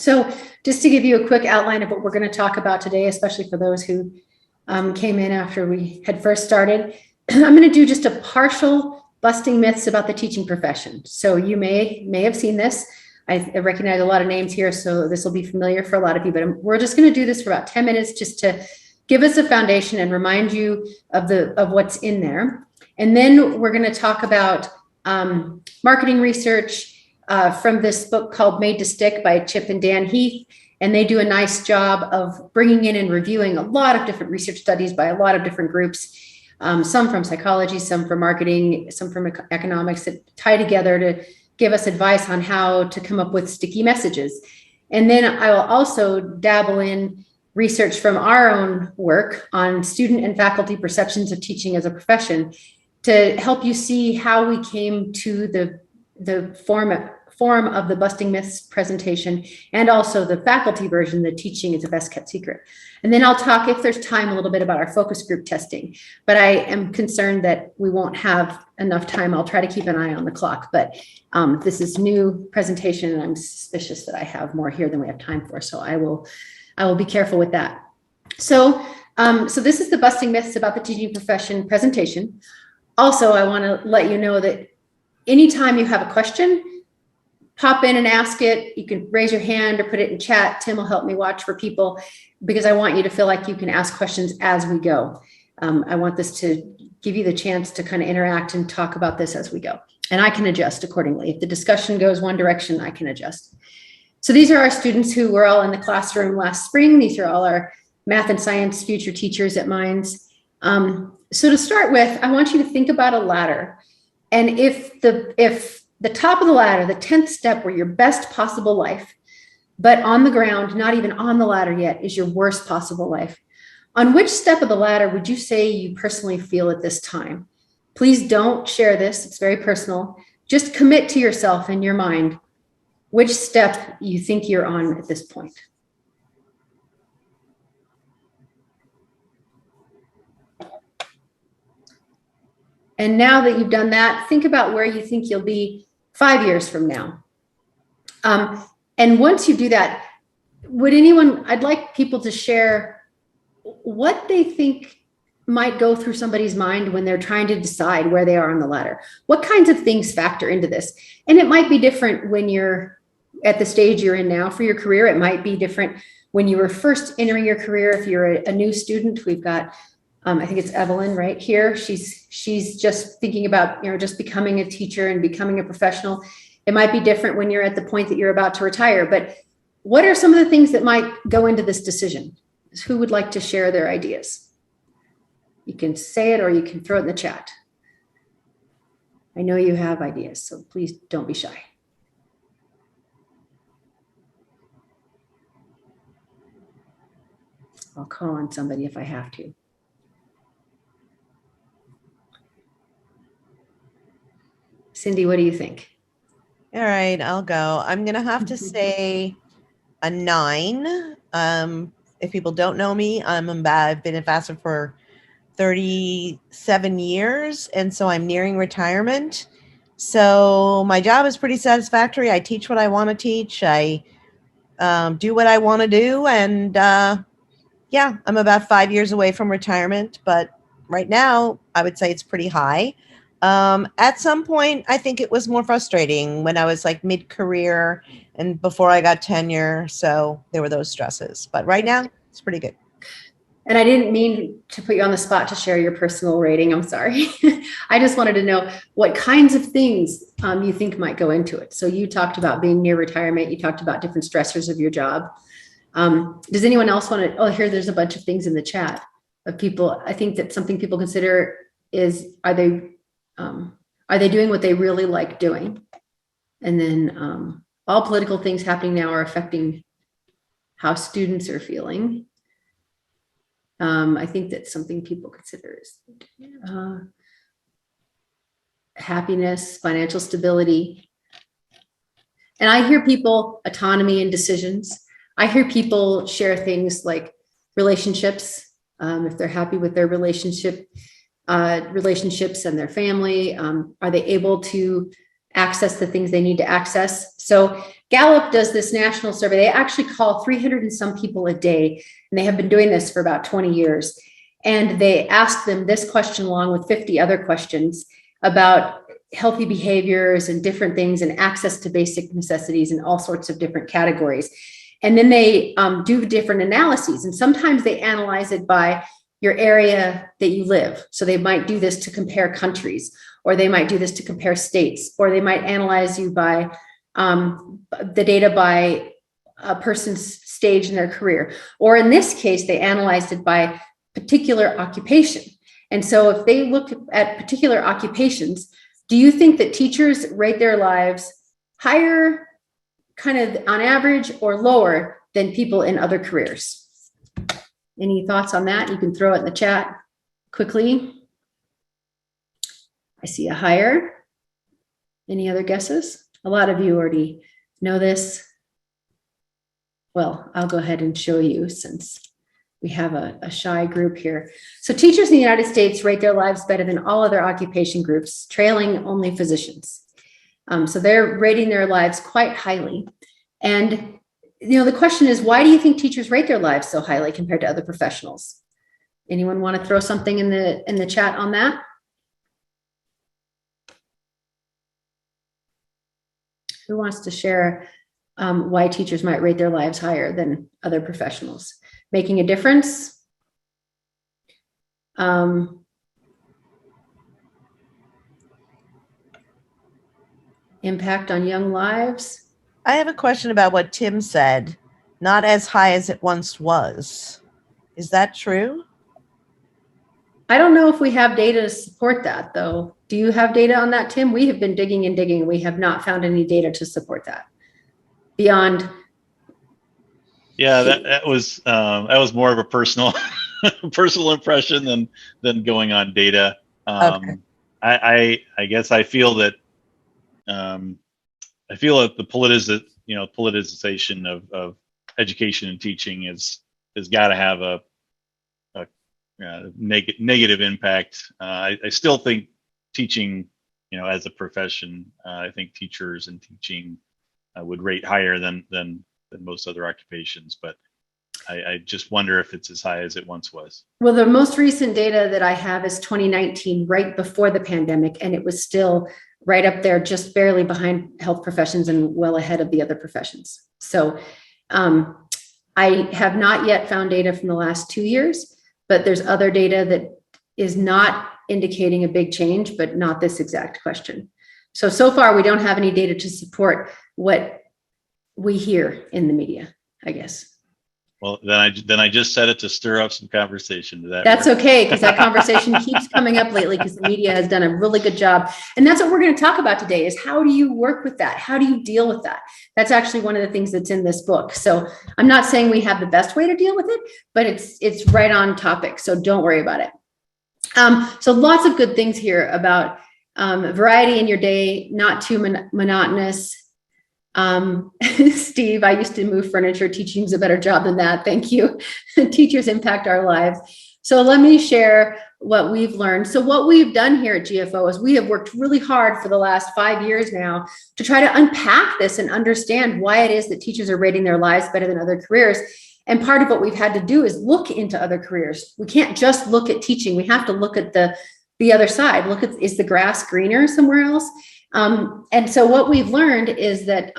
So just to give you a quick outline of what we're going to talk about today, especially for those who came in after we had first started, I'm going to do just a partial busting myths about the teaching profession. So you may have seen this. I recognize a lot of names here, so this will be familiar for a lot of you, but we're just going to do this for about 10 minutes just to give us a foundation and remind you of what's in there. And then we're going to talk about marketing research from this book called Made to Stick by Chip and Dan Heath. And they do a nice job of bringing in and reviewing a lot of different research studies by a lot of different groups, some from psychology, some from marketing, some from economics, that tie together to give us advice on how to come up with sticky messages. And then I will also dabble in research from our own work on student and faculty perceptions of teaching as a profession to help you see how we came to the form of the Busting Myths presentation, and also the faculty version, the teaching is a best kept secret. And then I'll talk, if there's time, a little bit about our focus group testing, but I am concerned that we won't have enough time. I'll try to keep an eye on the clock, but this is new presentation and I'm suspicious that I have more here than we have time for. So I will be careful with that. So this is the Busting Myths about the teaching profession presentation. Also, I want to let you know that anytime you have a question, pop in and ask it. You can raise your hand or put it in chat. Tim will help me watch for people because I want you to feel like you can ask questions as we go. I want this to give you the chance to kind of interact and talk about this as we go. And I can adjust accordingly. If the discussion goes one direction, I can adjust. So these are our students who were all in the classroom last spring. These are all our math and science future teachers at Mines. So to start with, I want you to think about a ladder. And if the top of the ladder, the 10th step, were your best possible life, but on the ground, not even on the ladder yet, is your worst possible life, on which step of the ladder would you say you personally feel at this time? Please don't share this. It's very personal. Just commit to yourself in your mind which step you think you're on at this point. And now that you've done that, think about where you think you'll be 5 years from now. And once you do that, I'd like people to share what they think might go through somebody's mind when they're trying to decide where they are on the ladder. What kinds of things factor into this? And it might be different when you're at the stage you're in now for your career. It might be different when you were first entering your career. If you're a new student, we've got I think it's Evelyn right here. She's just thinking about, just becoming a teacher and becoming a professional. It might be different when you're at the point that you're about to retire, but what are some of the things that might go into this decision? Who would like to share their ideas? You can say it or you can throw it in the chat. I know you have ideas, so please don't be shy. I'll call on somebody if I have to. Cindy, what do you think? All right, I'll go. I'm going to have to say a 9. If people don't know me, I've been a FAFSA for 37 years, and so I'm nearing retirement. So my job is pretty satisfactory. I teach what I want to teach. I do what I want to do, and yeah, I'm about 5 years away from retirement, but right now I would say it's pretty high. At some point, I think it was more frustrating when I was like mid-career and before I got tenure. So there were those stresses, but right now it's pretty good. And I didn't mean to put you on the spot to share your personal rating. I'm sorry. I just wanted to know what kinds of things you think might go into it. So you talked about being near retirement. You talked about different stressors of your job. Does anyone else want to? Oh, here, there's a bunch of things in the chat of people. I think that something people consider is, are they doing what they really like doing? And then all political things happening now are affecting how students are feeling. I think that's something people consider is happiness, financial stability. And I hear people, autonomy and decisions. I hear people share things like relationships, if they're happy with their relationships and their family. Are they able to access the things they need to access. So Gallup does this national survey. They actually call 300 and some people a day, and they have been doing this for about 20 years. And they ask them this question along with 50 other questions about healthy behaviors and different things and access to basic necessities and all sorts of different categories. And then they do different analyses. And sometimes they analyze it by your area that you live. So they might do this to compare countries, or they might do this to compare states, or they might analyze you by the data by a person's stage in their career. Or in this case, they analyzed it by particular occupation. And so if they look at particular occupations, do you think that teachers rate their lives higher, kind of on average, or lower than people in other careers? Any thoughts on that? You can throw it in the chat quickly. I see a higher. Any other guesses? A lot of you already know this. Well, I'll go ahead and show you since we have a shy group here. So teachers in the United States rate their lives better than all other occupation groups, trailing only physicians. So they're rating their lives quite highly. And the question is, why do you think teachers rate their lives so highly compared to other professionals? Anyone want to throw something in the chat on that? Who wants to share why teachers might rate their lives higher than other professionals? Making a difference? Impact on young lives? I have a question about what Tim said. Not as high as it once was. Is that true? I don't know if we have data to support that, though. Do you have data on that, Tim? We have been digging and digging. We have not found any data to support that beyond. Yeah, that was more of a personal personal impression than going on data. Okay. I guess I feel that the politicization of education and teaching has got to have a negative impact. I still think teaching, as a profession, I think teachers and teaching would rate higher than most other occupations, but I just wonder if it's as high as it once was. Well, the most recent data that I have is 2019, right before the pandemic, and it was still right up there, just barely behind health professions and well ahead of the other professions. So I have not yet found data from the last 2 years, but there's other data that is not indicating a big change, but not this exact question. So far, we don't have any data to support what we hear in the media, I guess. Well, then I just said it to stir up some conversation. That's okay, because that conversation keeps coming up lately because the media has done a really good job. And that's what we're going to talk about today is how do you work with that? How do you deal with that? That's actually one of the things that's in this book. So I'm not saying we have the best way to deal with it, but it's right on topic. So don't worry about it. So lots of good things here about variety in your day, not too monotonous. Steve, I used to move furniture. Teaching's a better job than that. Thank you. Teachers impact our lives. So let me share what we've learned. So what we've done here at GFO is we have worked really hard for the last 5 years now to try to unpack this and understand why it is that teachers are rating their lives better than other careers. And part of what we've had to do is look into other careers. We can't just look at teaching. We have to look at the other side. Look at, is the grass greener somewhere else? And so what we've learned is that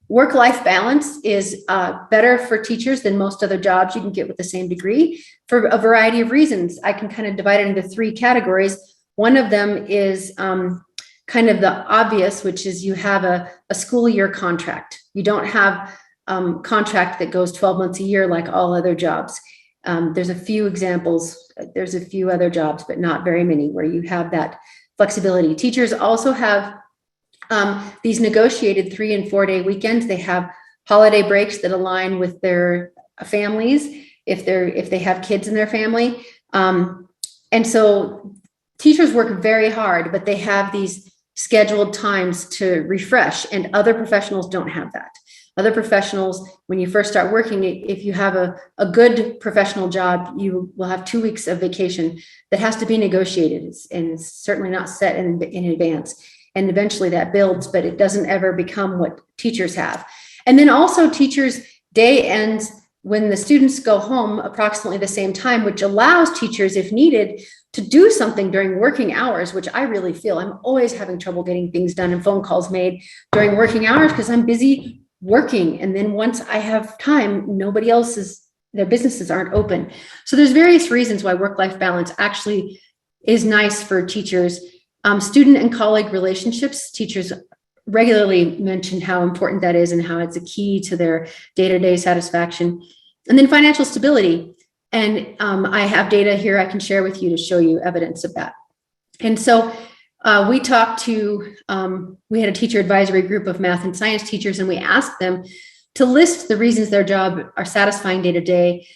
work-life balance is better for teachers than most other jobs you can get with the same degree for a variety of reasons. I can kind of divide it into 3 categories. One of them is kind of the obvious, which is you have a school year contract. You don't have contract that goes 12 months a year like all other jobs. There's a few examples. There's a few other jobs, but not very many where you have that flexibility. Teachers also have these negotiated 3 and 4 day weekends. They have holiday breaks that align with their families if they have kids in their family. And so teachers work very hard, but they have these scheduled times to refresh, and other professionals don't have that. Other professionals, when you first start working, if you have a good professional job, you will have 2 weeks of vacation that has to be negotiated and it's certainly not set in advance. and eventually that builds, but it doesn't ever become what teachers have. And then also teachers' day ends when the students go home approximately the same time, which allows teachers, if needed, to do something during working hours, which I really feel I'm always having trouble getting things done and phone calls made during working hours because I'm busy working. And then once I have time, nobody else's, their businesses aren't open. So there's various reasons why work-life balance actually is nice for teachers. Student and colleague relationships, teachers regularly mention how important that is and how it's a key to their day-to-day satisfaction. And then financial stability. And I have data here I can share with you to show you evidence of that. And so we talked to, we had a teacher advisory group of math and science teachers, and we asked them to list the reasons their job are satisfying day to day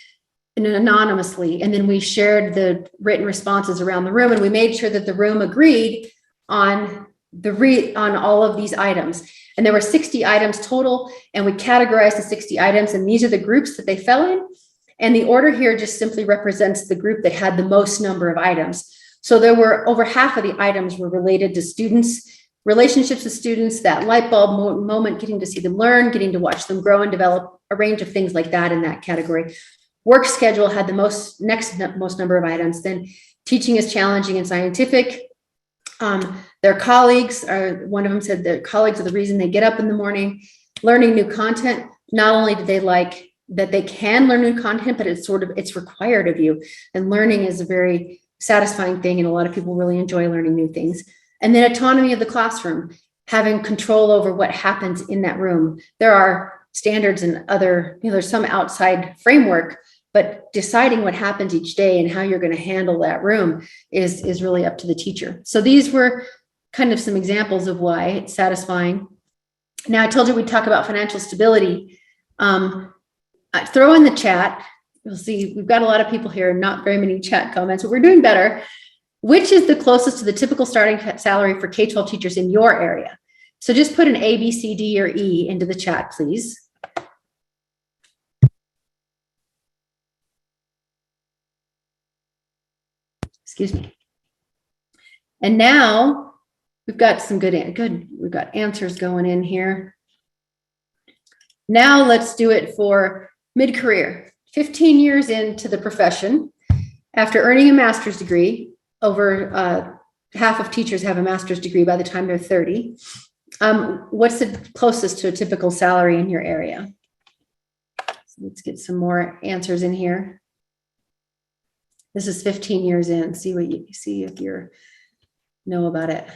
and anonymously. And then we shared the written responses around the room, and we made sure that the room agreed on on all of these items. And there were 60 items total, and we categorized the 60 items, and these are the groups that they fell in. And the order here just simply represents the group that had the most number of items. So there were over half of the items were related to students, relationships with students, that light bulb moment, getting to see them learn, getting to watch them grow and develop, a range of things like that in that category. Work schedule had the most number of items. Then teaching is challenging and scientific. Their colleagues are, one of them said their colleagues are the reason they get up in the morning. Learning new content. Not only do they like that they can learn new content, but it's required of you. And learning is a very satisfying thing. And a lot of people really enjoy learning new things. And then autonomy of the classroom, having control over what happens in that room. There are standards and other, there's some outside framework, but deciding what happens each day and how you're going to handle that room is really up to the teacher. So these were kind of some examples of why it's satisfying. Now, I told you we'd talk about financial stability. Throw in the chat. You'll see we've got a lot of people here, not very many chat comments, but we're doing better. Which is the closest to the typical starting salary for K-12 teachers in your area? So just put an A, B, C, D, or E into the chat, please. Excuse me. And now we've got some we've got answers going in here. Now let's do it for mid-career. 15 years into the profession, after earning a master's degree, over half of teachers have a master's degree by the time they're 30. What's the closest to a typical salary in your area? So let's get some more answers in here. This is 15 years in. See what you see if you know about it.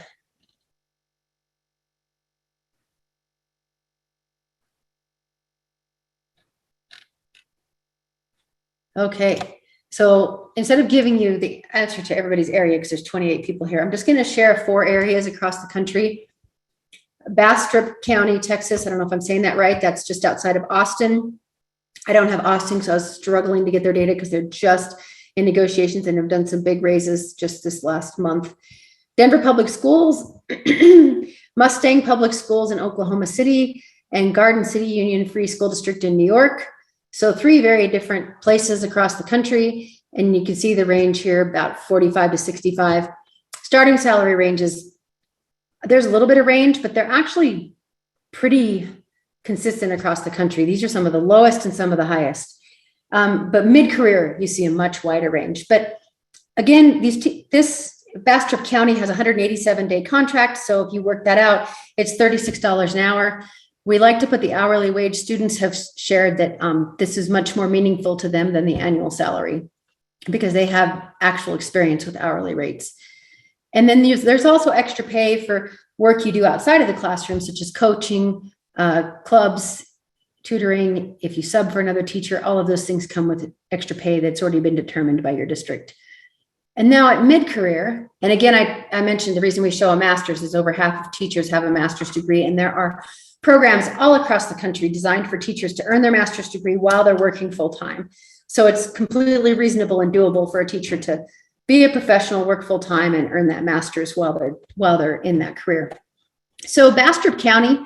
Okay. So instead of giving you the answer to everybody's area, because there's 28 people here, I'm just going to share 4 areas across the country. Bastrop County, Texas. I don't know if I'm saying that right. That's just outside of Austin. I don't have Austin, so I was struggling to get their data because they're just in negotiations and have done some big raises just this last month. Denver Public Schools, Mustang Public Schools in Oklahoma City, and Garden City Union Free School District in New York. So 3 very different places across the country. And you can see the range here, about 45 to 65. Starting salary ranges, there's a little bit of range, but they're actually pretty consistent across the country. These are some of the lowest and some of the highest. But mid-career, you see a much wider range. But again, this Bastrop County has a 187-day contract. So if you work that out, it's $36 an hour. We like to put the hourly wage. Students have shared that this is much more meaningful to them than the annual salary because they have actual experience with hourly rates. And then there's also extra pay for work you do outside of the classroom, such as coaching, clubs, tutoring. If you sub for another teacher, all of those things come with extra pay that's already been determined by your district. And now at mid-career, and again, I mentioned the reason we show a master's is over half of teachers have a master's degree, and there are programs all across the country designed for teachers to earn their master's degree while they're working full-time. So it's completely reasonable and doable for a teacher to be a professional, work full-time, and earn that master's while they're in that career. So Bastrop County,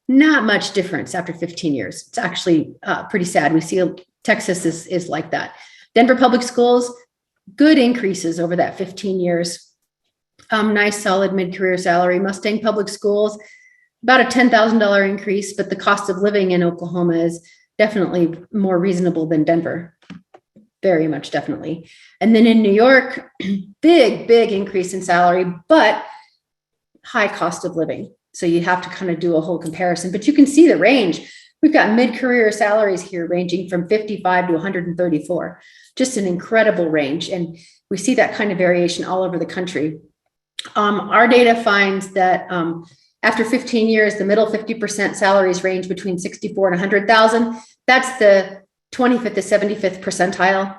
not much difference after 15 years. It's actually pretty sad. We see Texas is like that. Denver Public Schools, good increases over that 15 years. nice solid mid-career salary. Mustang Public Schools, about a $10,000 increase, but the cost of living in Oklahoma is definitely more reasonable than Denver. Very much, definitely. And then in New York, big increase in salary, but high cost of living. So you have to kind of do a whole comparison, but you can see the range. We've got mid-career salaries here ranging from 55 to 134, just an incredible range. And we see that kind of variation all over the country. Our data finds that after 15 years, the middle 50% salaries range between 64 and 100,000. That's the 25th to 75th percentile.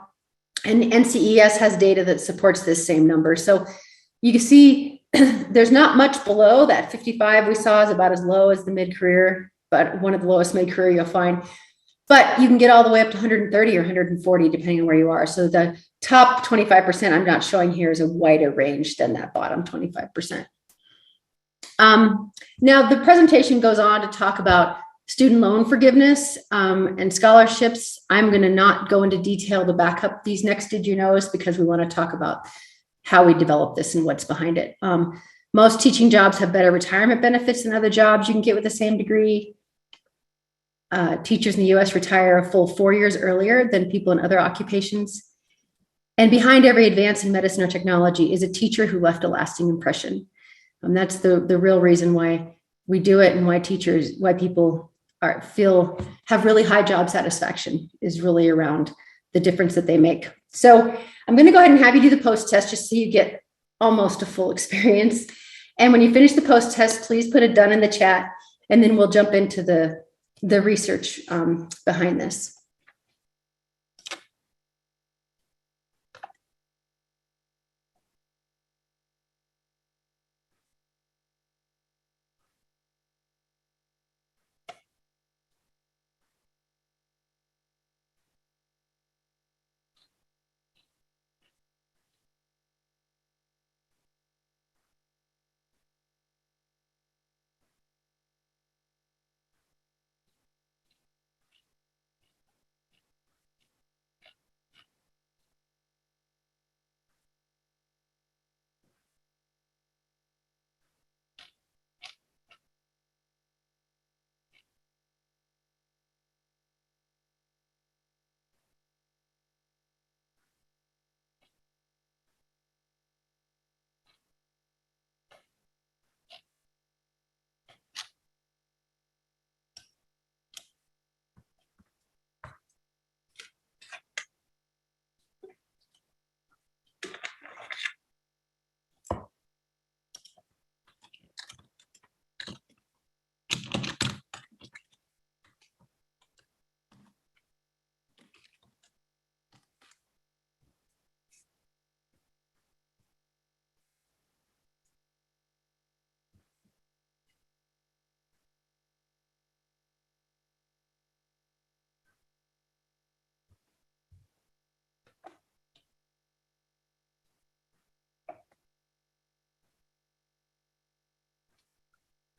And NCES has data that supports this same number. So you can see there's not much below that 55 we saw is about as low as the mid-career, but one of the lowest mid-career you'll find. But you can get all the way up to 130 or 140, depending on where you are. So the top 25% I'm not showing here is a wider range than that bottom 25%. Now the presentation goes on to talk about student loan forgiveness and scholarships. I'm going to not go into detail to back up these next did you knows because we want to talk about how we develop this and what's behind it. Most teaching jobs have better retirement benefits than other jobs you can get with the same degree. Teachers in the US retire a full 4 years earlier than people in other occupations. And behind every advance in medicine or technology is a teacher who left a lasting impression. That's the real reason why we do it and why people have really high job satisfaction is really around the difference that they make. So I'm going to go ahead and have you do the post test just so you get almost a full experience. And when you finish the post test, please put it done in the chat, and then we'll jump into the research behind this.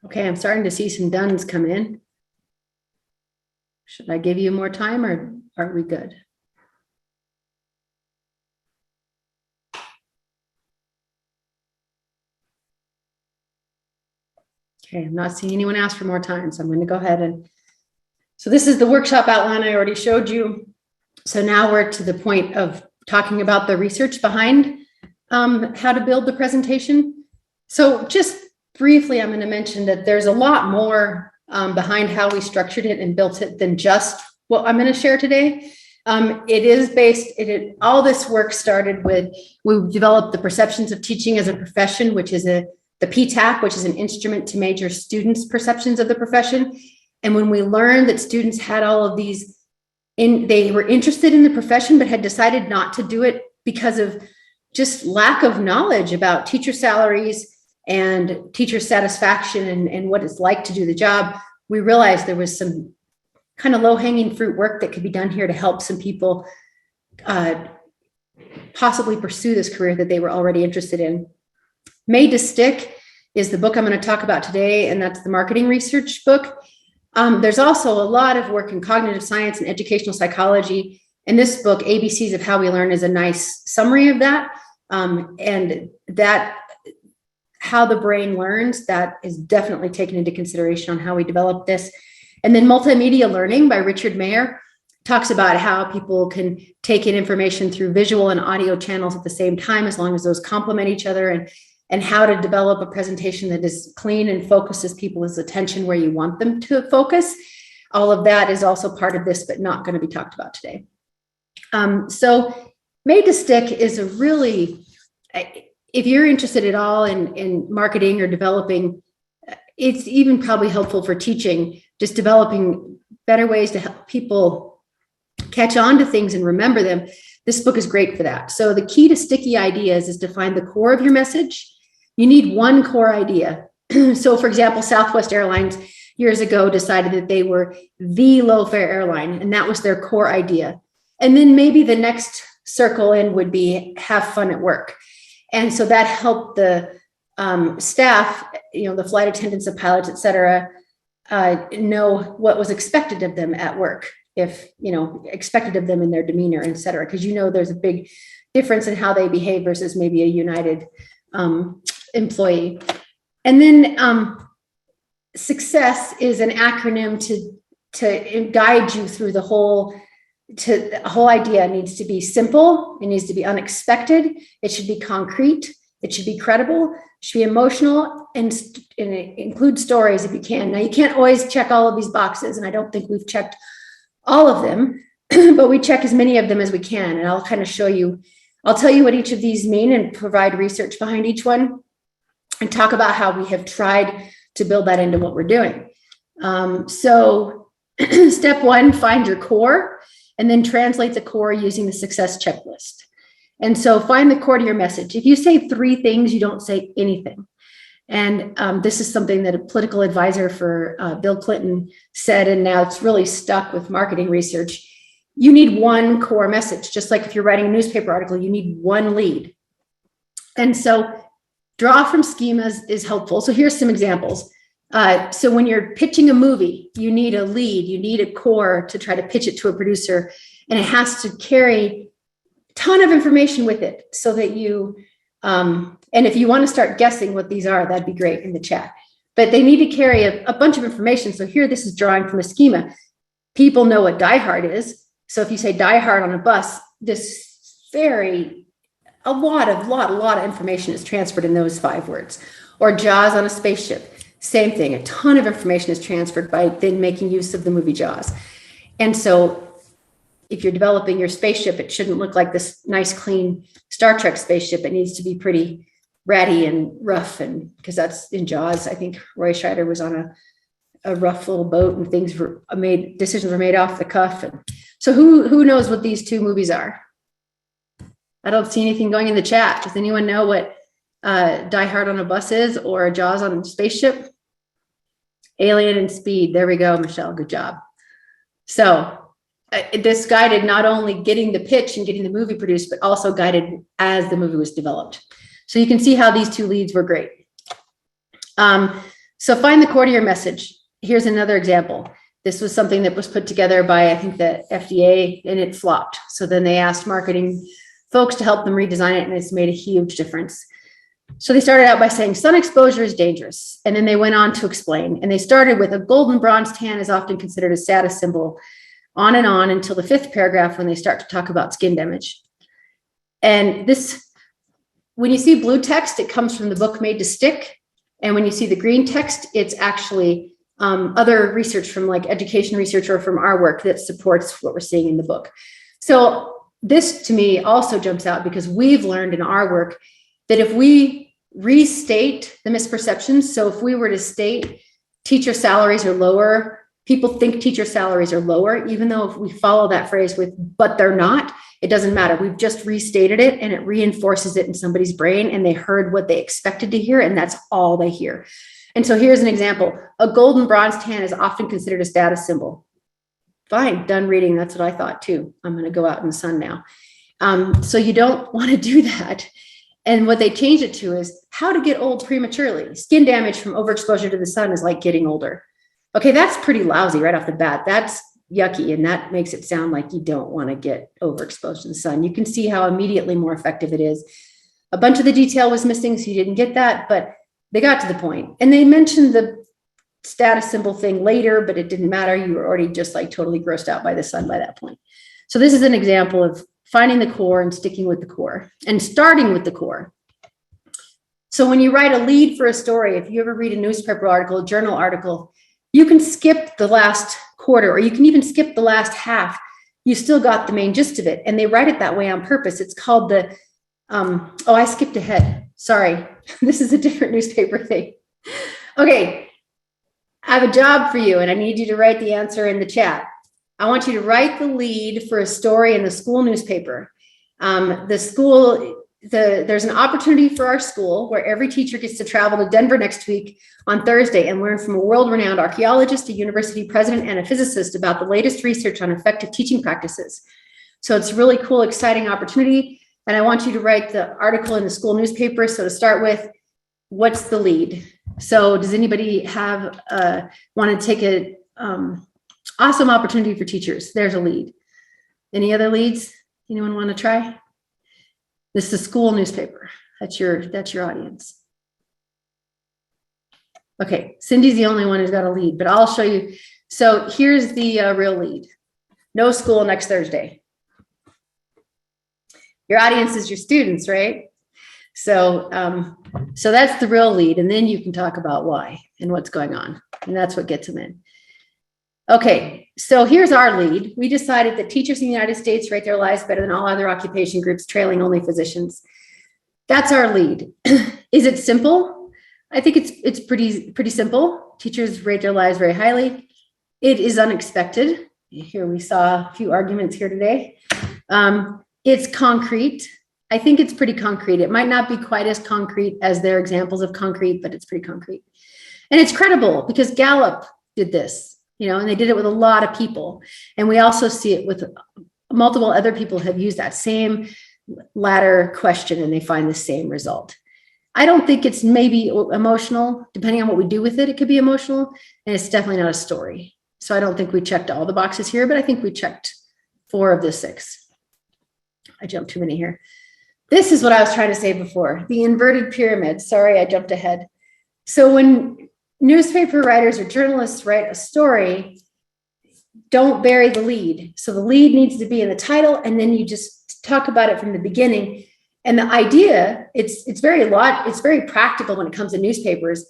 Okay, I'm starting to see some dones come in. Should I give you more time or are we good? Okay, I'm not seeing anyone ask for more time, so I'm going to go ahead and. So this is the workshop outline I already showed you. So now we're to the point of talking about the research behind how to build the presentation. So just briefly, I'm going to mention that there's a lot more behind how we structured it and built it than just what I'm going to share today. It is based, all this work started with, we developed the perceptions of teaching as a profession, which is the PTAP, which is an instrument to measure students' perceptions of the profession. And when we learned that students had all of these, they were interested in the profession, but had decided not to do it because of just lack of knowledge about teacher salaries and teacher satisfaction and what it's like to do the job, we realized there was some kind of low-hanging fruit work that could be done here to help some people possibly pursue this career that they were already interested in. Made to Stick is the book I'm going to talk about today, and that's the marketing research book. There's also a lot of work in cognitive science and educational psychology, and this book, ABCs of How We Learn, is a nice summary of that. And that how the brain learns, that is definitely taken into consideration on how we develop this. And then multimedia learning by Richard Mayer talks about how people can take in information through visual and audio channels at the same time, as long as those complement each other, and how to develop a presentation that is clean and focuses people's attention where you want them to focus. All of that is also part of this, but not going to be talked about today. So Made to Stick is a really, if you're interested at all in marketing or developing, it's even probably helpful for teaching, just developing better ways to help people catch on to things and remember them. This book is great for that. So the key to sticky ideas is to find the core of your message. You need one core idea. So for example, Southwest Airlines years ago decided that they were the low fare airline, and that was their core idea. And then maybe the next circle in would be have fun at work. And so that helped the staff, the flight attendants, the pilots, et cetera, know what was expected of them at work, if, expected of them in their demeanor, et cetera, because there's a big difference in how they behave versus maybe a United employee. And then success is an acronym to guide you through the whole idea. It needs to be simple. It needs to be unexpected. It should be concrete. It should be credible. It should be emotional, and include stories if you can. Now, you can't always check all of these boxes, and I don't think we've checked all of them, but we check as many of them as we can. And I'll kind of show you, I'll tell you what each of these mean and provide research behind each one, and talk about how we have tried to build that into what we're doing. So step one, find your core, and then translate the core using the success checklist. And so find the core to your message. If you say 3 things, you don't say anything. And this is something that a political advisor for Bill Clinton said, and now it's really stuck with marketing research. You need one core message. Just like if you're writing a newspaper article, you need one lead. And so draw from schemas is helpful. So here's some examples. So when you're pitching a movie, you need a lead, you need a core to try to pitch it to a producer, and it has to carry a ton of information with it so that you, and if you want to start guessing what these are, that'd be great in the chat, but they need to carry a bunch of information. So here, this is drawing from a schema. People know what Die Hard is. So if you say Die Hard on a bus, a lot of information is transferred in those 5 words. Or Jaws on a spaceship. Same thing, a ton of information is transferred by then making use of the movie Jaws. And so if you're developing your spaceship, it shouldn't look like this nice, clean Star Trek spaceship. It needs to be pretty ratty and rough, and because that's in Jaws. I think Roy Scheider was on a rough little boat, and decisions were made off the cuff. And so who knows what these 2 movies are? I don't see anything going in the chat. Does anyone know what Die Hard on a Bus is, or Jaws on a spaceship? Alien and Speed. There we go, Michelle. Good job. So this guided not only getting the pitch and getting the movie produced, but also guided as the movie was developed. So you can see how these 2 leads were great. So find the core to your message. Here's another example. This was something that was put together by, I think, the FDA, and it flopped. So then they asked marketing folks to help them redesign it, and it's made a huge difference. So they started out by saying sun exposure is dangerous. And then they went on to explain, and they started with a golden bronze tan is often considered a status symbol, on and on until the 5th paragraph when they start to talk about skin damage. And this, when you see blue text, it comes from the book Made to Stick. And when you see the green text, it's actually other research from like education research or from our work that supports what we're seeing in the book. So this to me also jumps out because we've learned in our work that if we restate the misperceptions, so if we were to state teacher salaries are lower, people think teacher salaries are lower, even though if we follow that phrase with, but they're not, it doesn't matter. We've just restated it and it reinforces it in somebody's brain, and they heard what they expected to hear, and that's all they hear. And so here's an example. A golden bronze tan is often considered a status symbol. Fine, done reading. That's what I thought too. I'm going to go out in the sun now. So you don't want to do that. And what they changed it to is how to get old prematurely. Skin damage from overexposure to the sun is like getting older. Okay, that's pretty lousy right off the bat. That's yucky, and that makes it sound like you don't want to get overexposed to the sun. You can see how immediately more effective it is. A bunch of the detail was missing, so you didn't get that, but They got to the point, and they mentioned the status symbol thing later, but it didn't matter. You were already just like totally grossed out by the sun by that point. So this is an example of finding the core and sticking with the core and starting with the core. So when you write a lead for a story, if you ever read a newspaper article, a journal article, you can skip the last quarter, or you can even skip the last half. You still got the main gist of it. And they write it that way on purpose. It's called the, I skipped ahead. Sorry. This is a different newspaper thing. Okay. I have a job for you, and I need you to write the answer in the chat. I want you to write the lead for a story in the school newspaper. There's an opportunity for our school where every teacher gets to travel to Denver next week on Thursday and learn from a world-renowned archaeologist, a university president, and a physicist about the latest research on effective teaching practices. So it's a really cool, exciting opportunity. And I want you to write the article in the school newspaper. So to start with, what's the lead? So does anybody have want to take a awesome opportunity for teachers? There's a lead. Any other leads? Anyone want to try? This is a school newspaper. That's your audience. Okay, Cindy's the only one who's got a lead, but I'll show you. So here's the real lead. No school next Thursday. Your audience is your students, right? So that's the real lead. And then you can talk about why and what's going on. And that's what gets them in. Okay, so here's our lead. We decided that teachers in the United States rate their lives better than all other occupation groups, trailing only physicians. That's our lead. Is it simple? I think it's pretty simple. Teachers rate their lives very highly. It is unexpected. Here we saw a few arguments here today. It's concrete. I think it's pretty concrete. It might not be quite as concrete as their examples of concrete, but it's pretty concrete. And it's credible because Gallup did this, and they did it with a lot of people. And we also see it with multiple other people have used that same ladder question and they find the same result. I don't think it's maybe emotional, depending on what we do with it. It could be emotional, and it's definitely not a story. So I don't think we checked all the boxes here, but I think we checked 4 of the 6. I jumped too many here. This is what I was trying to say before, the inverted pyramid. Sorry, I jumped ahead. So when newspaper writers or journalists write a story, don't bury the lead. So the lead needs to be in the title, and then you just talk about it from the beginning. And the idea, it's very practical when it comes to newspapers,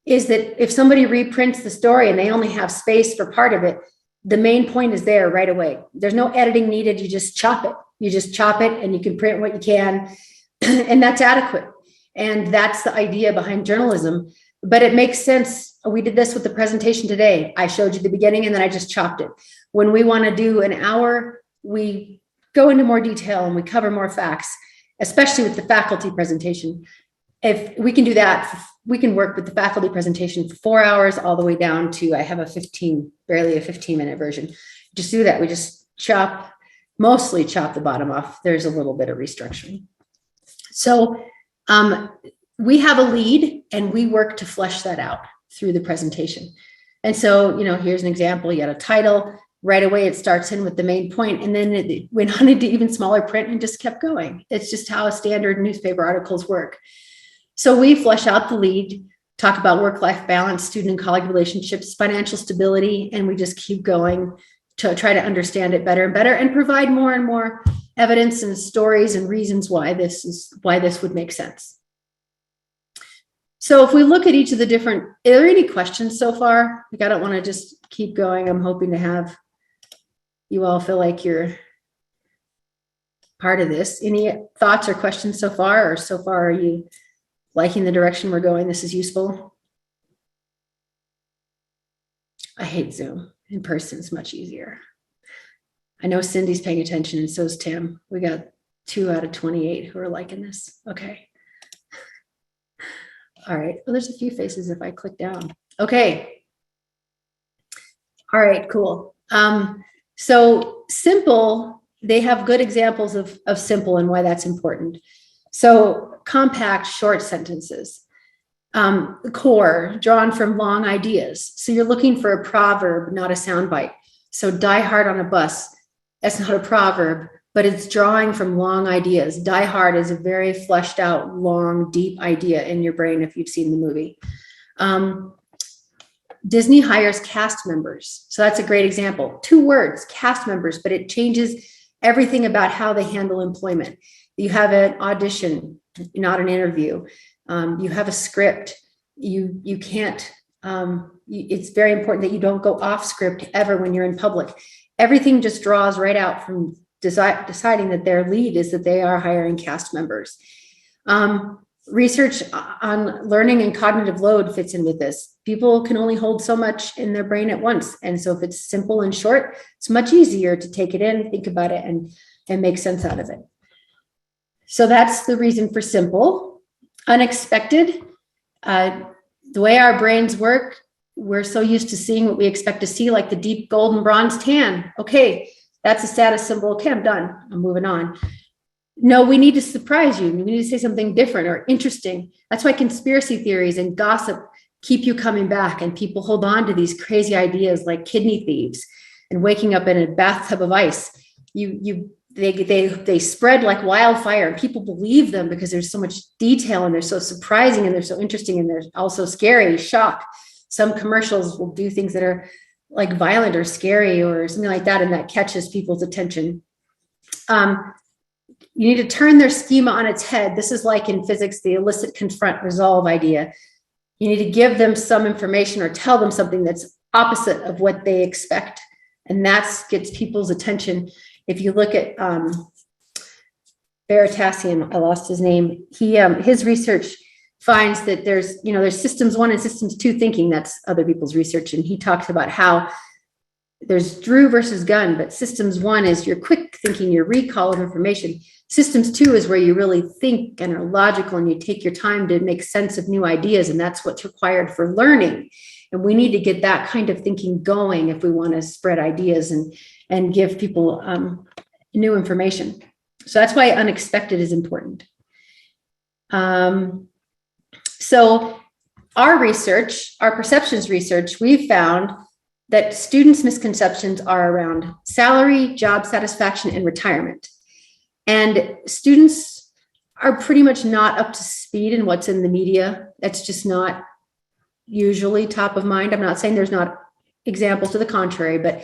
is that if somebody reprints the story and they only have space for part of it, the main point is there right away. There's no editing needed. You just chop it. You just chop it and you can print what you can, and that's adequate. And that's the idea behind journalism. But it makes sense. We did this with the presentation today. I showed you the beginning and then I just chopped it. When we want to do an hour, we go into more detail and we cover more facts, especially with the faculty presentation. If we can do that, we can work with the faculty presentation for 4 hours all the way down to, I have barely a 15-minute version. Just do that. We just mostly chop the bottom off. There's a little bit of restructuring. So we have a lead and we work to flesh that out through the presentation. And so, here's an example. You got a title. Right away, it starts in with the main point, and then it went on into even smaller print and just kept going. It's just how standard newspaper articles work. So we flesh out the lead, talk about work-life balance, student and colleague relationships, financial stability, and we just keep going to try to understand it better and better and provide more and more evidence and stories and reasons why this would make sense. So if we look at each of the different, are there any questions so far? I don't want to just keep going. I'm hoping to have you all feel like you're part of this. Any thoughts or questions so far, or so far are you liking the direction we're going? This is useful. I hate Zoom. In person is much easier. I know Cindy's paying attention and so is Tim. We got 2 out of 28 who are liking this. Okay. All right. Well, there's a few faces if I click down. Okay. All right, cool. So simple, they have good examples of simple and why that's important. So compact, short sentences. Core, drawn from long ideas. So you're looking for a proverb, not a soundbite. So die hard on a bus, that's not a proverb. but it's drawing from long ideas. Die Hard is a very fleshed out, long, deep idea in your brain if you've seen the movie. Disney hires cast members. So that's a great example. 2 words, cast members, but it changes everything about how they handle employment. You have an audition, not an interview. You have a script. You can't, it's very important that you don't go off script ever when you're in public. Everything just draws right out from deciding that their lead is that they are hiring cast members. Research on learning and cognitive load fits in with this. People can only hold so much in their brain at once. And so if it's simple and short, it's much easier to take it in, think about it, and make sense out of it. So that's the reason for simple. Unexpected. The way our brains work, we're so used to seeing what we expect to see, like the deep golden bronze tan. Okay, that's a status symbol. Okay, I'm done. I'm moving on. No, we need to surprise you. We need to say something different or interesting. That's why conspiracy theories and gossip keep you coming back, and people hold on to these crazy ideas like kidney thieves and waking up in a bathtub of ice. They spread like wildfire, and people believe them because there's so much detail, and they're so surprising, and they're so interesting, and they're also scary, shock. Some commercials will do things that are like violent or scary or something like that, and that catches people's attention. You need to turn their schema on its head. This is like in physics, the elicit, confront, resolve idea. You need to give them some information or tell them something that's opposite of what they expect. And that gets people's attention. If you look at Veritasium, I lost his name. His research finds that there's systems 1 and systems 2 thinking. That's other people's research. And he talks about how there's Drew versus Gunn, but systems 1 is your quick thinking, your recall of information. Systems 2 is where you really think and are logical, and you take your time to make sense of new ideas. And that's what's required for learning. And we need to get that kind of thinking going if we want to spread ideas and give people new information. So that's why unexpected is important. So our research, our perceptions research, we've found that students' misconceptions are around salary, job satisfaction, and retirement. And students are pretty much not up to speed in what's in the media. That's just not usually top of mind. I'm not saying there's not examples to the contrary, but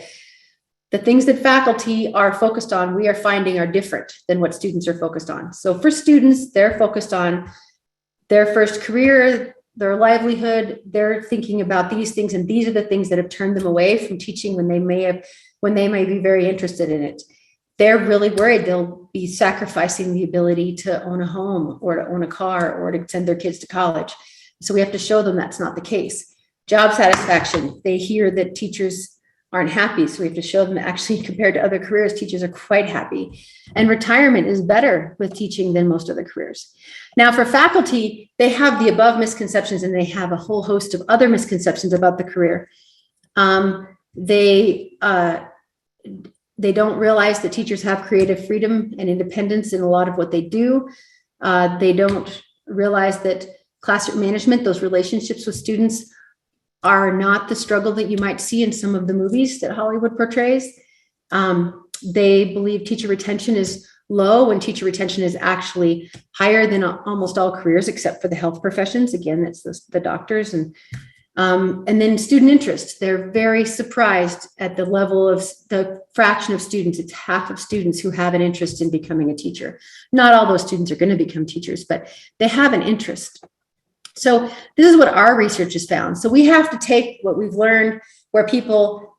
the things that faculty are focused on, we are finding are different than what students are focused on. So for students, they're focused on their first career, their livelihood. They're thinking about these things, and these are the things that have turned them away from teaching when they may be very interested in it. They're really worried they'll be sacrificing the ability to own a home or to own a car or to send their kids to college. So we have to show them that's not the case. Job satisfaction, they hear that teachers aren't happy. So we have to show them that actually compared to other careers, teachers are quite happy. And retirement is better with teaching than most other careers. Now for faculty, they have the above misconceptions, and they have a whole host of other misconceptions about the career. They don't realize that teachers have creative freedom and independence in a lot of what they do. They don't realize that classroom management, those relationships with students, are not the struggle that you might see in some of the movies that Hollywood portrays. They believe teacher retention is low when teacher retention is actually higher than almost all careers except for the health professions. Again, that's the doctors. And then student interest. They're very surprised at the level of the fraction of students. It's half of students who have an interest in becoming a teacher. Not all those students are going to become teachers, but they have an interest. So this is what our research has found. So we have to take what we've learned where people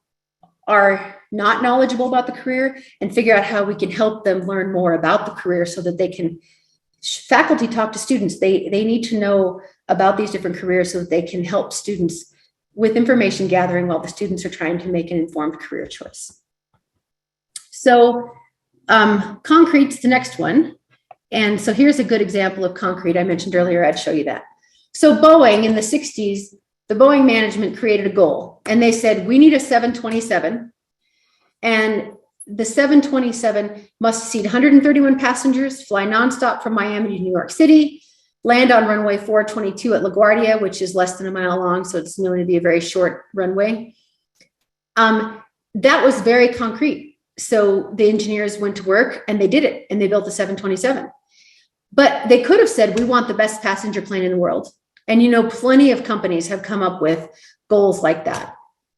are not knowledgeable about the career and figure out how we can help them learn more about the career so that they can, faculty talk to students. They need to know about these different careers so that they can help students with information gathering while the students are trying to make an informed career choice. So concrete's the next one. And so here's a good example of concrete. I mentioned earlier, I'd show you that. So Boeing in the 60s, the Boeing management created a goal, and they said, we need a 727, and the 727 must seat 131 passengers, fly nonstop from Miami to New York City, land on runway 422 at LaGuardia, which is less than a mile long, so it's known to be a very short runway. That was very concrete. so the engineers went to work and they did it, and they built the 727. But they could have said, we want the best passenger plane in the world. And, plenty of companies have come up with goals like that.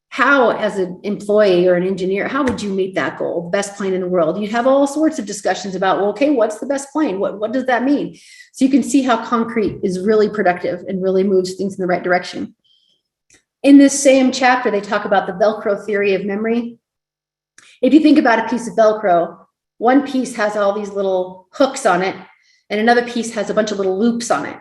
How, as an employee or an engineer, how would you meet that goal, the best plane in the world? You'd have all sorts of discussions about, well, okay, what's the best plane? What does that mean? So you can see how concrete is really productive and really moves things in the right direction. In this same chapter, they talk about the Velcro theory of memory. If you think about a piece of Velcro, one piece has all these little hooks on it, and another piece has a bunch of little loops on it.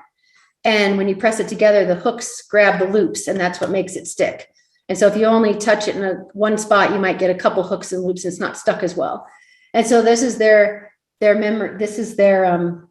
And when you press it together, the hooks grab the loops, and that's what makes it stick. And so if you only touch it in one spot, you might get a couple hooks and loops, and it's not stuck as well. And so this is their memory. This is their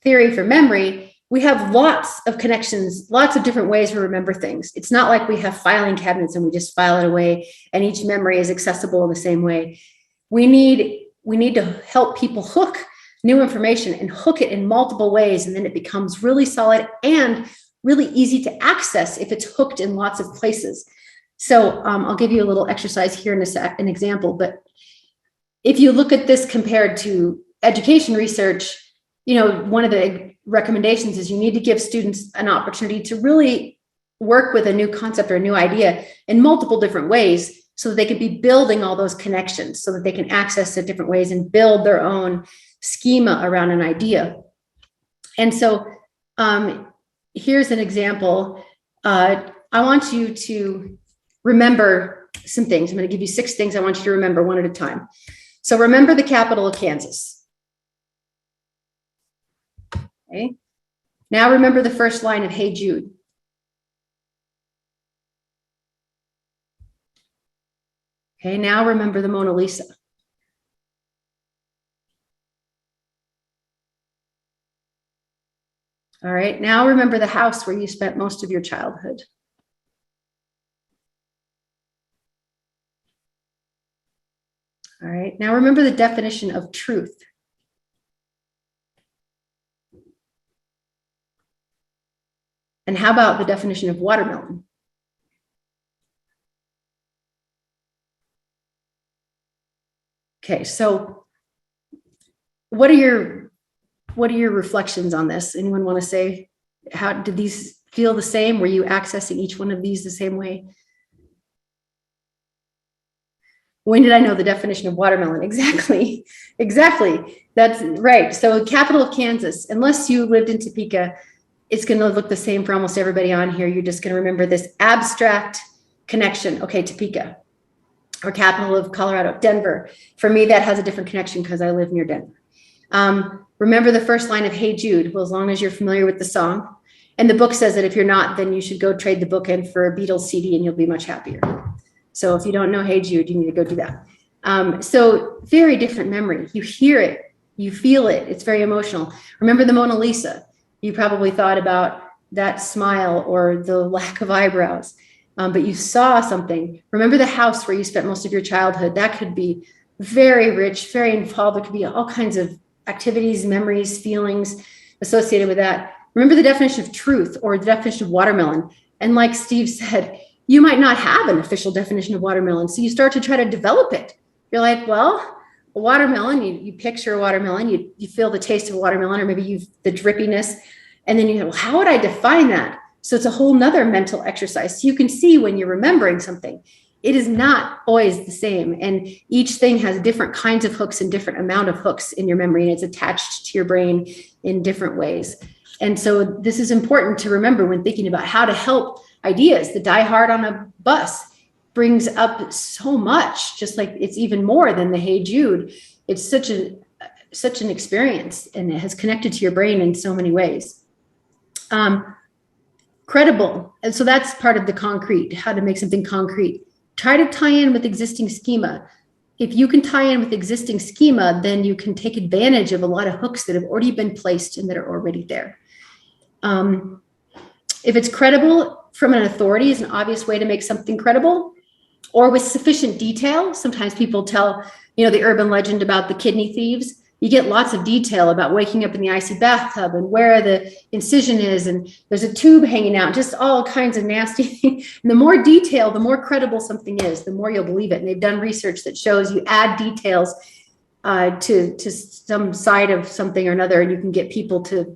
theory for memory. We have lots of connections, lots of different ways to remember things. It's not like we have filing cabinets and we just file it away and each memory is accessible in the same way. We need to help people hook new information and hook it in multiple ways, and then it becomes really solid and really easy to access if it's hooked in lots of places. So I'll give you a little exercise here in an example, but if you look at this compared to education research, one of the recommendations is you need to give students an opportunity to really work with a new concept or a new idea in multiple different ways so that they can be building all those connections, so that they can access it different ways and build their own schema around an idea. And so here's an example. I want you to remember some things. I'm going to give you 6 things I want you to remember one at a time. So remember the capital of Kansas. Okay. Now remember the first line of Hey Jude. Okay, now remember the Mona Lisa. All right, now remember the house where you spent most of your childhood. All right, now remember the definition of truth. And how about the definition of watermelon? Okay, so what are your reflections on this? Anyone want to say, how did these feel the same? Were you accessing each one of these the same way? When did I know the definition of watermelon? Exactly. That's right. So capital of Kansas, unless you lived in Topeka, it's going to look the same for almost everybody on here. You're just going to remember this abstract connection. Okay, Topeka. Or capital of Colorado, Denver. For me, that has a different connection because I live near Denver. Remember the first line of Hey Jude. Well, as long as you're familiar with the song. And the book says that if you're not, then you should go trade the book in for a Beatles CD and you'll be much happier. So if you don't know Hey Jude, you need to go do that. So very different memory. You hear it, you feel it. It's very emotional. Remember the Mona Lisa. You probably thought about that smile or the lack of eyebrows, but you saw something. Remember the house where you spent most of your childhood. That could be very rich, very involved. There could be all kinds of activities, memories, feelings associated with that. Remember the definition of truth or the definition of watermelon. And like Steve said, you might not have an official definition of watermelon. So you start to try to develop it. You're like, well, a watermelon, you picture a watermelon, you feel the taste of a watermelon, or maybe the drippiness. And then you go, well, how would I define that? So it's a whole nother mental exercise. So you can see when you're remembering something, it is not always the same. And each thing has different kinds of hooks and different amount of hooks in your memory, and it's attached to your brain in different ways. And so this is important to remember when thinking about how to help ideas. The Die Hard on a Bus brings up so much, just like it's even more than the Hey Jude. It's such an experience, and it has connected to your brain in so many ways. Credible. And so that's part of the concrete, how to make something concrete. Try to tie in with existing schema. If you can tie in with existing schema, then you can take advantage of a lot of hooks that have already been placed and that are already there. If it's credible from an authority is an obvious way to make something credible, or with sufficient detail. Sometimes people tell, the urban legend about the kidney thieves. you get lots of detail about waking up in the icy bathtub and where the incision is, and there's a tube hanging out, just all kinds of nasty things. And the more detail, the more credible something is, the more you'll believe it. And they've done research that shows you add details to some side of something or another, and you can get people to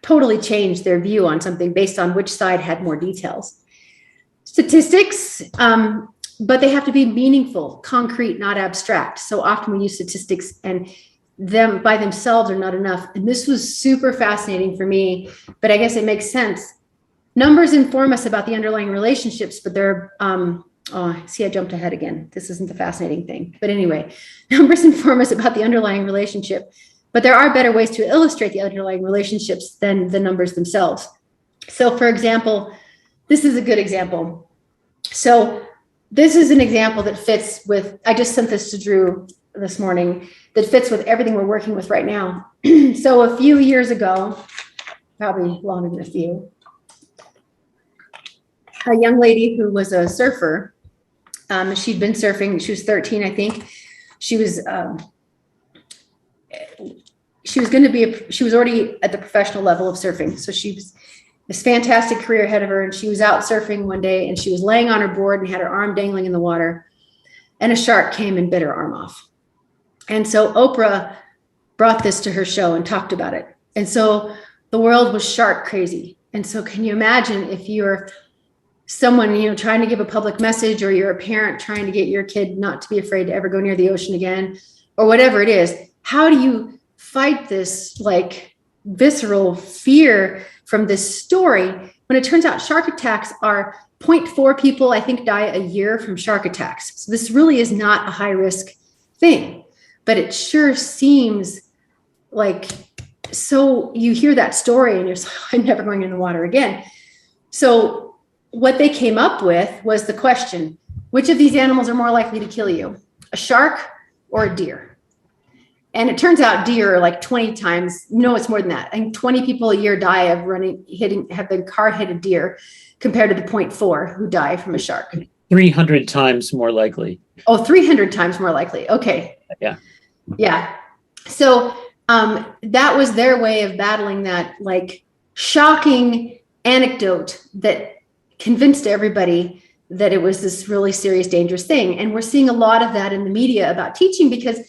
totally change their view on something based on which side had more details. Statistics, but they have to be meaningful, concrete, not abstract. So often we use statistics and them by themselves are not enough. And this was super fascinating for me, but I guess it makes sense. Numbers inform us about the underlying relationships, but they're, see, I jumped ahead again. This isn't the fascinating thing. But anyway, numbers inform us about the underlying relationship, but there are better ways to illustrate the underlying relationships than the numbers themselves. So for example, this is a good example. So this is an example that fits with, I just sent this to Drew this morning, that fits with everything we're working with right now. So a few years ago, probably longer than a few, a young lady who was a surfer, she'd been surfing, she was 13, I think. She was already at the professional level of surfing. So she was this fantastic career ahead of her. And she was out surfing one day and she was laying on her board and had her arm dangling in the water. And a shark came and bit her arm off. And so Oprah brought this to her show and talked about it. And so the world was shark crazy. And so can you imagine if you're someone, trying to give a public message, or you're a parent trying to get your kid not to be afraid to ever go near the ocean again, or whatever it is, how do you fight this like visceral fear from this story when it turns out shark attacks are 0.4 people, I think, die a year from shark attacks. So this really is not a high risk thing, but it sure seems like, so you hear that story and you're like, I'm never going in the water again. So what they came up with was the question, which of these animals are more likely to kill you, a shark or a deer? And it turns out deer are like 20 times, it's more than that. I think 20 people a year die of have the car hit a deer compared to the 0.4 who die from a shark. 300 times more likely. Oh, 300 times more likely. Okay. Yeah. Yeah. So that was their way of battling that like shocking anecdote that convinced everybody that it was this really serious, dangerous thing. And we're seeing a lot of that in the media about teaching because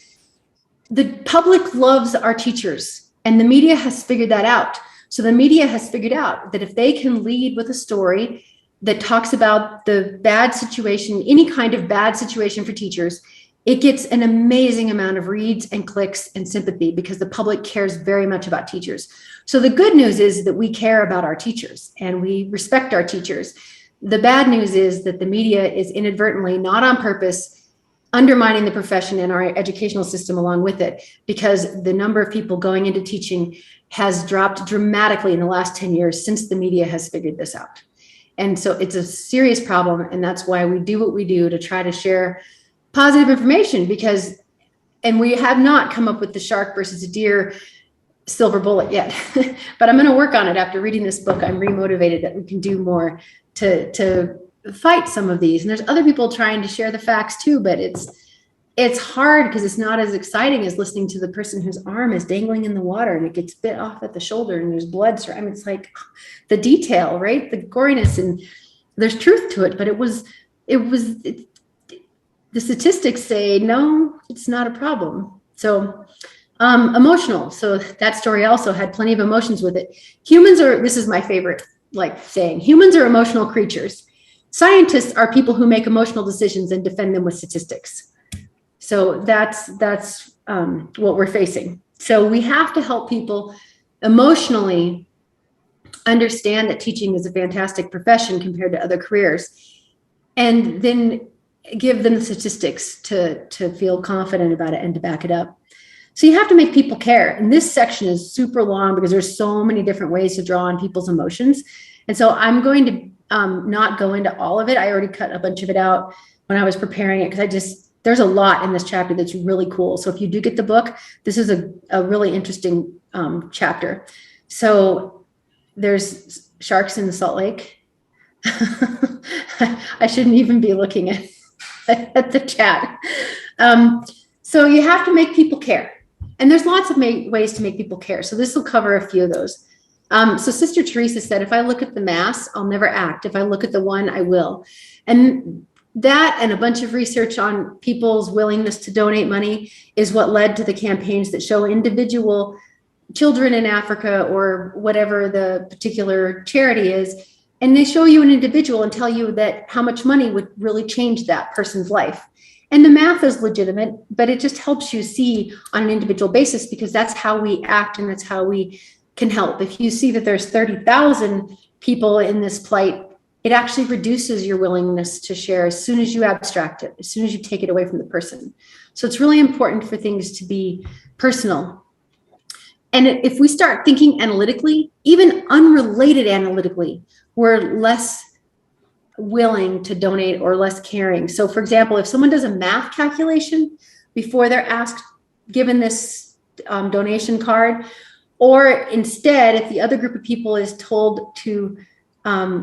the public loves our teachers and the media has figured that out. So the media has figured out that if they can lead with a story that talks about the bad situation, any kind of bad situation for teachers, it gets an amazing amount of reads and clicks and sympathy because the public cares very much about teachers. So the good news is that we care about our teachers and we respect our teachers. The bad news is that the media is inadvertently, not on purpose, undermining the profession and our educational system along with it, because the number of people going into teaching has dropped dramatically in the last 10 years since the media has figured this out. And so it's a serious problem. And that's why we do what we do to try to share positive information and we have not come up with the shark versus a deer silver bullet yet, but I'm going to work on it after reading this book. I'm remotivated that we can do more to fight some of these. And there's other people trying to share the facts too, but it's hard because it's not as exciting as listening to the person whose arm is dangling in the water and it gets bit off at the shoulder and there's blood. I mean, it's like the detail, right? The goriness, and there's truth to it, but the statistics say, no, it's not a problem. So emotional. So that story also had plenty of emotions with it. This is my favorite saying, humans are emotional creatures. Scientists are people who make emotional decisions and defend them with statistics. So that's what we're facing. So we have to help people emotionally understand that teaching is a fantastic profession compared to other careers, and then give them the statistics to feel confident about it and to back it up. So you have to make people care. And this section is super long because there's so many different ways to draw on people's emotions. And so I'm going to not go into all of it. I already cut a bunch of it out when I was preparing it because there's a lot in this chapter that's really cool. So if you do get the book, this is a really interesting chapter. So there's sharks in the Salt Lake. I shouldn't even be looking at the chat. So you have to make people care. And there's lots of ways to make people care. So this will cover a few of those. So Sister Teresa said, if I look at the mass, I'll never act. If I look at the one, I will. And that and a bunch of research on people's willingness to donate money is what led to the campaigns that show individual children in Africa or whatever the particular charity is. And they show you an individual and tell you that how much money would really change that person's life. And the math is legitimate, but it just helps you see on an individual basis, because that's how we act and that's how we can help. If you see that there's 30,000 people in this plight, it actually reduces your willingness to share as soon as you abstract it, as soon as you take it away from the person. So it's really important for things to be personal. And if we start thinking analytically, even unrelated analytically, we're less willing to donate or less caring. So for example, if someone does a math calculation before they're asked, given this donation card, or instead, if the other group of people is told to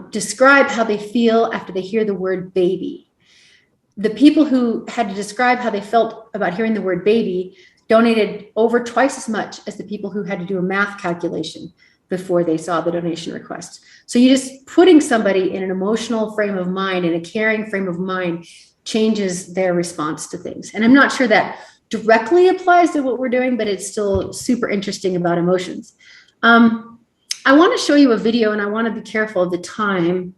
describe how they feel after they hear the word baby, the people who had to describe how they felt about hearing the word baby donated over twice as much as the people who had to do a math calculation before they saw the donation request. So you just putting somebody in an emotional frame of mind, in a caring frame of mind, changes their response to things. And I'm not sure that directly applies to what we're doing, but it's still super interesting about emotions. I want to show you a video, and I want to be careful of the time.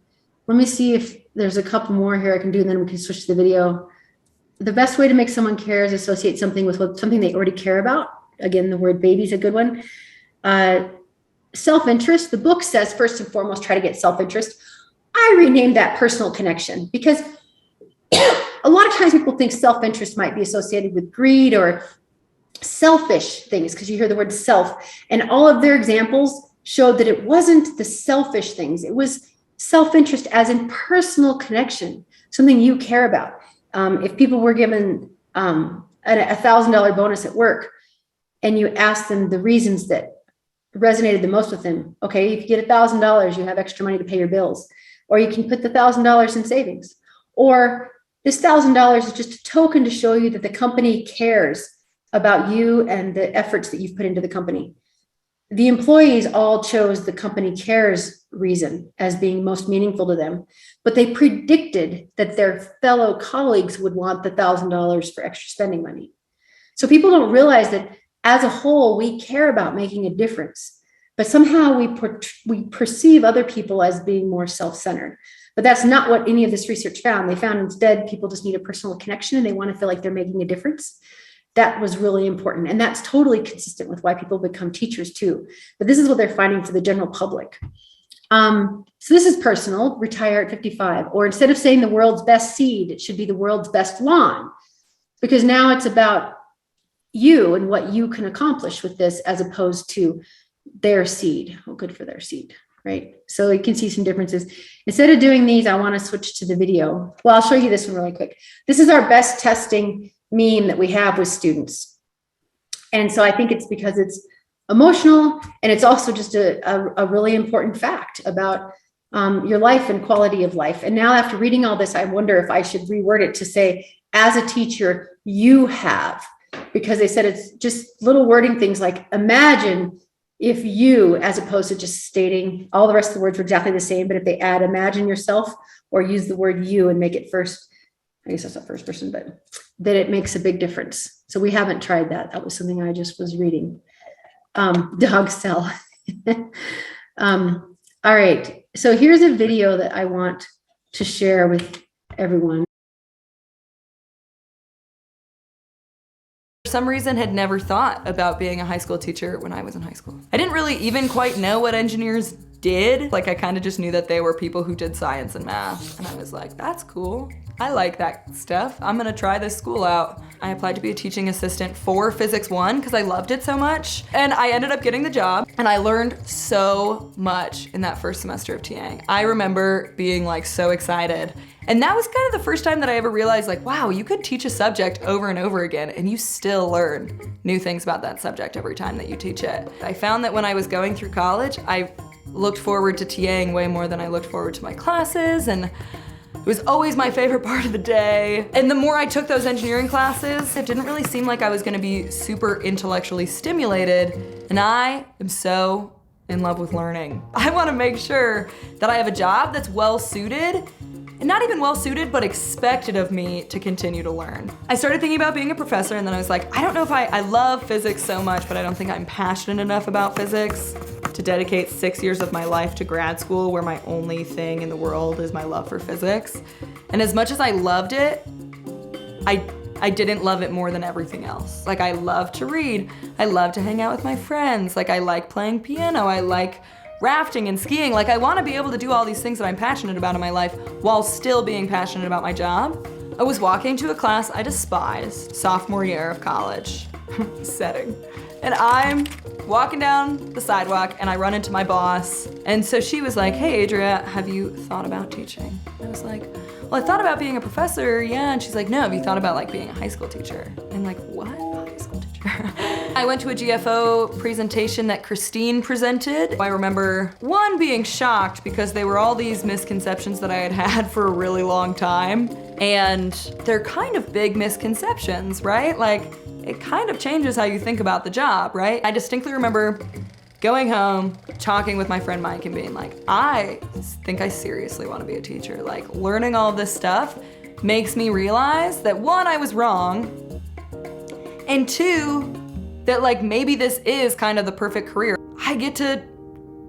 Let me see if there's a couple more here I can do, and then we can switch to the video. The best way to make someone care is associate something with something they already care about. Again, the word baby is a good one. Self-interest, the book says, first and foremost, try to get self-interest. I renamed that personal connection because a lot of times people think self-interest might be associated with greed or selfish things, because you hear the word self, and all of their examples showed that it wasn't the selfish things. It was self-interest as in personal connection, something you care about. If people were given a $1,000 bonus at work and you ask them the reasons that resonated the most with them, okay, if you get $1,000, you have extra money to pay your bills, or you can put the $1,000 in savings, or this $1,000 is just a token to show you that the company cares about you and the efforts that you've put into the company. The employees all chose the company cares reason as being most meaningful to them, but they predicted that their fellow colleagues would want the $1,000 for extra spending money. So people don't realize that as a whole, we care about making a difference, but somehow we perceive other people as being more self-centered. But that's not what any of this research found. They found instead people just need a personal connection and they want to feel like they're making a difference. That was really important. And that's totally consistent with why people become teachers too. But this is what they're finding for the general public. So this is personal, retire at 55. Or instead of saying the world's best seed, it should be the world's best lawn. Because now it's about you and what you can accomplish with this as opposed to their seed. Oh, good for their seed, right? So you can see some differences. Instead of doing these, I want to switch to the video. Well, I'll show you this one really quick. This is our best testing meme that we have with students. And so I think it's because it's emotional, and it's also just a really important fact about your life and quality of life. And now after reading all this, I wonder if I should reword it to say, as a teacher, you have, because they said it's just little wording things like, imagine if you, as opposed to just stating all the rest of the words were exactly the same, but if they add imagine yourself or use the word you and make it first, I guess that's not first person, but that it makes a big difference. So we haven't tried that. That was something I just was reading. Dog cell. All right. So here's a video that I want to share with everyone. For some reason, had never thought about being a high school teacher when I was in high school. I didn't really even quite know what engineers did. Like, I kind of just knew that they were people who did science and math. And I was like, that's cool. I like that stuff. I'm gonna try this school out. I applied to be a teaching assistant for Physics 1 because I loved it so much. And I ended up getting the job, and I learned so much in that first semester of TAing. I remember being like so excited. And that was kind of the first time that I ever realized, like, wow, you could teach a subject over and over again and you still learn new things about that subject every time that you teach it. I found that when I was going through college, I looked forward to TAing way more than I looked forward to my classes, and It was always my favorite part of the day. And the more I took those engineering classes, it didn't really seem like I was gonna be super intellectually stimulated. And I am so in love with learning. I wanna make sure that I have a job that's well suited, and not even well suited, but expected of me to continue to learn. I started thinking about being a professor, and then I was like, I don't know if I love physics so much, but I don't think I'm passionate enough about physics to dedicate 6 years of my life to grad school where my only thing in the world is my love for physics. And as much as I loved it, I didn't love it more than everything else. Like, I love to read, I love to hang out with my friends, like I like playing piano, I like rafting and skiing. Like, I want to be able to do all these things that I'm passionate about in my life while still being passionate about my job. I was walking to a class I despised, sophomore year of college setting. And I'm walking down the sidewalk and I run into my boss. And so she was like, hey, Adria, have you thought about teaching? I was like, well, I thought about being a professor, yeah. And she's like, no, have you thought about like being a high school teacher? And I'm like, what? High school teacher? I went to a GFO presentation that Christine presented. I remember, one, being shocked because they were all these misconceptions that I had had for a really long time. And they're kind of big misconceptions, right? Like, it kind of changes how you think about the job, right? I distinctly remember going home, talking with my friend Mike and being like, I think I seriously want to be a teacher. Like, learning all this stuff makes me realize that, one, I was wrong, and two, that like maybe this is kind of the perfect career. I get to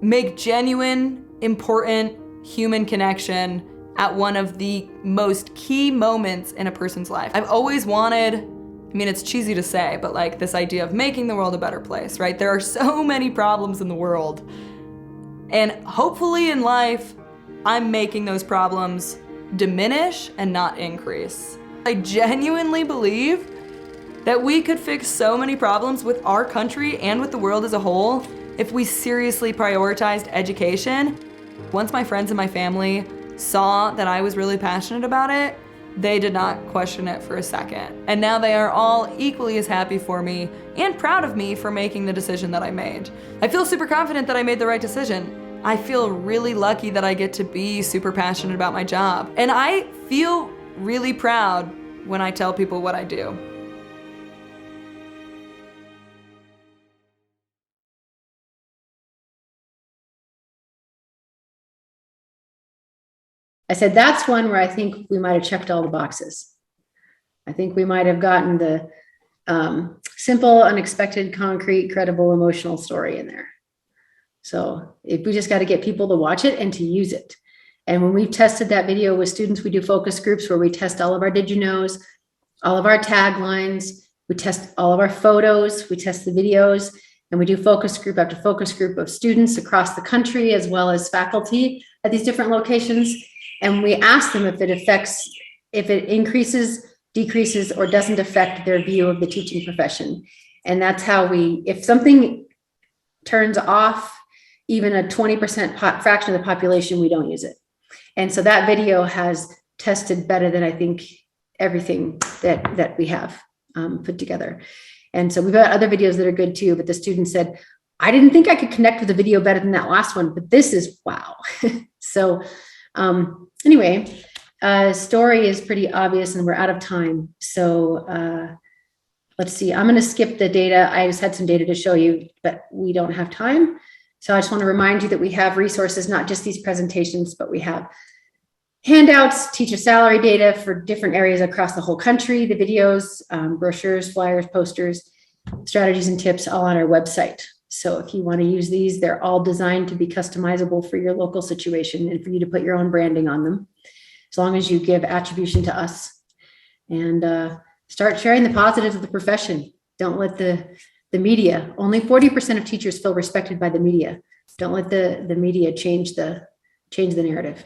make genuine, important human connection at one of the most key moments in a person's life. I've always wanted, I mean, it's cheesy to say, but like this idea of making the world a better place, right? There are so many problems in the world. And hopefully in life, I'm making those problems diminish and not increase. I genuinely believe that we could fix so many problems with our country and with the world as a whole if we seriously prioritized education. Once my friends and my family saw that I was really passionate about it, they did not question it for a second. And now they are all equally as happy for me and proud of me for making the decision that I made. I feel super confident that I made the right decision. I feel really lucky that I get to be super passionate about my job. And I feel really proud when I tell people what I do. I said, that's one where I think we might have checked all the boxes. I think we might have gotten the simple, unexpected, concrete, credible, emotional story in there. So if we just got to get people to watch it and to use it. And when we've tested that video with students, we do focus groups where we test all of our did you knows, all of our taglines, we test all of our photos, we test the videos, and we do focus group after focus group of students across the country, as well as faculty at these different locations. And we ask them if it increases, decreases, or doesn't affect their view of the teaching profession. And that's how if something turns off even a 20% fraction of the population, we don't use it. And so that video has tested better than I think everything that we have put together. And so we've got other videos that are good too, but the student said, I didn't think I could connect with the video better than that last one, but this is wow. So anyway, story is pretty obvious and we're out of time. So let's see, I'm going to skip the data. I just had some data to show you, but we don't have time. So I just want to remind you that we have resources, not just these presentations, but we have handouts, teacher salary data for different areas across the whole country, the videos, brochures, flyers, posters, strategies and tips all on our website. So if you want to use these, they're all designed to be customizable for your local situation and for you to put your own branding on them, as long as you give attribution to us. And start sharing the positives of the profession. Don't let the media, only 40% of teachers feel respected by the media. Don't let the media change the narrative.